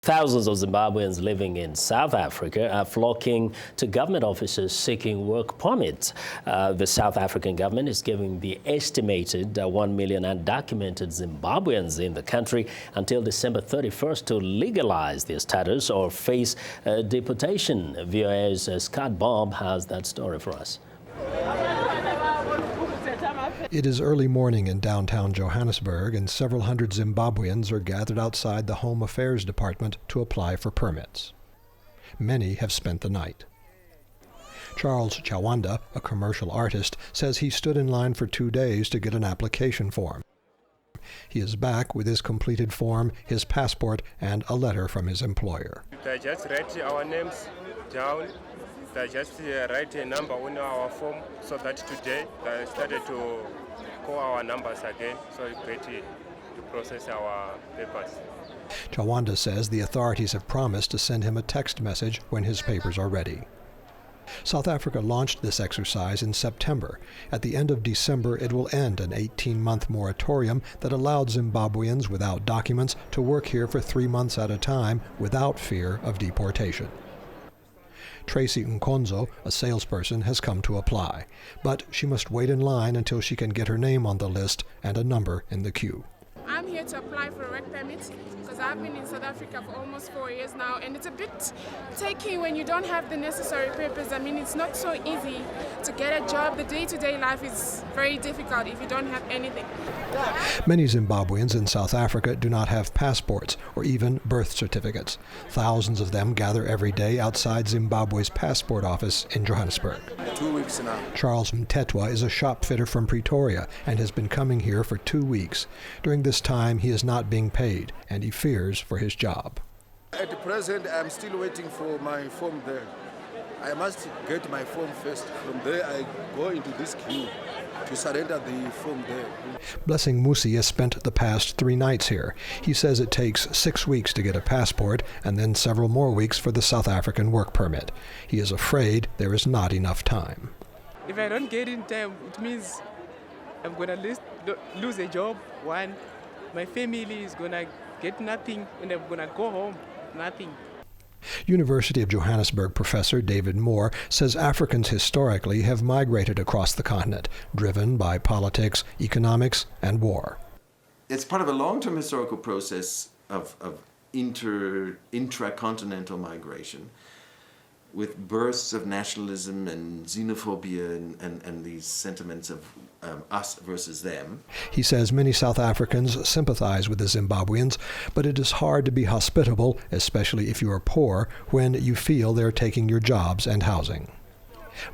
Thousands of Zimbabweans living in South Africa are flocking to government offices seeking work permits. The South African government is giving the estimated 1 million undocumented Zimbabweans in the country until December 31st to legalize their status or face deportation. VOA's Scott Bobb has that story for us. It is early morning in downtown Johannesburg, and several hundred Zimbabweans are gathered outside the Home Affairs Department to apply for permits. Many have spent the night. Charles Chawanda, a commercial artist, says he stood in line for 2 days to get an application form. He is back with his completed form, his passport, and a letter from his employer. They just write our names down. They just write a number on our form, so that today they started to call our numbers again, so we get to process our papers. Chawanda says the authorities have promised to send him a text message when his papers are ready. South Africa launched this exercise in September. At the end of December, it will end an 18-month moratorium that allowed Zimbabweans without documents to work here for 3 months at a time without fear of deportation. Tracy Nkonzo, a salesperson, has come to apply, but she must wait in line until she can get her name on the list and a number in the queue. I'm here to apply for a work permit because I've been in South Africa for almost 4 years now, and it's a bit tricky when you don't have the necessary papers. I mean, it's not so easy to get a job. The day-to-day life is very difficult if you don't have anything. Many Zimbabweans in South Africa do not have passports or even birth certificates. Thousands of them gather every day outside Zimbabwe's passport office in Johannesburg. 2 weeks now. Charles Mtetwa is a shop fitter from Pretoria and has been coming here for 2 weeks. During this time, he is not being paid, and he fears for his job. At the present, I'm still waiting for my form there. I must get my form first. From there, I go into this queue to surrender the form there. Blessing Musi has spent the past 3 nights here. He says it takes 6 weeks to get a passport and then several more weeks for the South African work permit. He is afraid there is not enough time. If I don't get in time, it means I'm going to lose a job, one. My family is going to get nothing, and I'm going to go home, nothing. University of Johannesburg professor David Moore says Africans historically have migrated across the continent, driven by politics, economics, and war. It's part of a long-term historical process of intracontinental migration, with bursts of nationalism and xenophobia and these sentiments of us versus them. He says many South Africans sympathize with the Zimbabweans, but it is hard to be hospitable, especially if you are poor, when you feel they're taking your jobs and housing.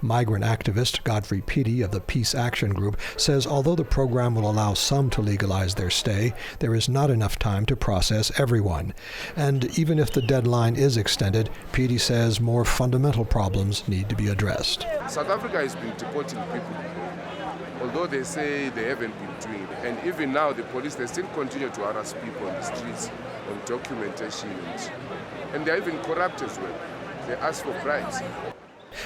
Migrant activist Godfrey Petey of the Peace Action Group says although the program will allow some to legalize their stay, there is not enough time to process everyone. And even if the deadline is extended, Petey says more fundamental problems need to be addressed. South Africa has been deporting people, although they say they haven't been doing it. And even now, the police, they still continue to harass people on the streets on documentation. And they're even corrupt as well. They ask for bribes.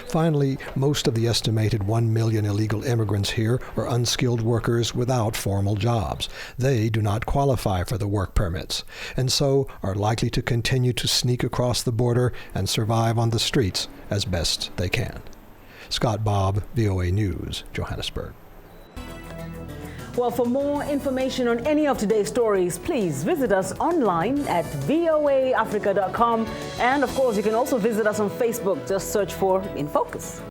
Finally, most of the estimated 1 million illegal immigrants here are unskilled workers without formal jobs. They do not qualify for the work permits, and so are likely to continue to sneak across the border and survive on the streets as best they can. Scott Bobb, VOA News, Johannesburg. Well, for more information on any of today's stories, please visit us online at voaafrica.com. And of course, you can also visit us on Facebook. Just search for In Focus.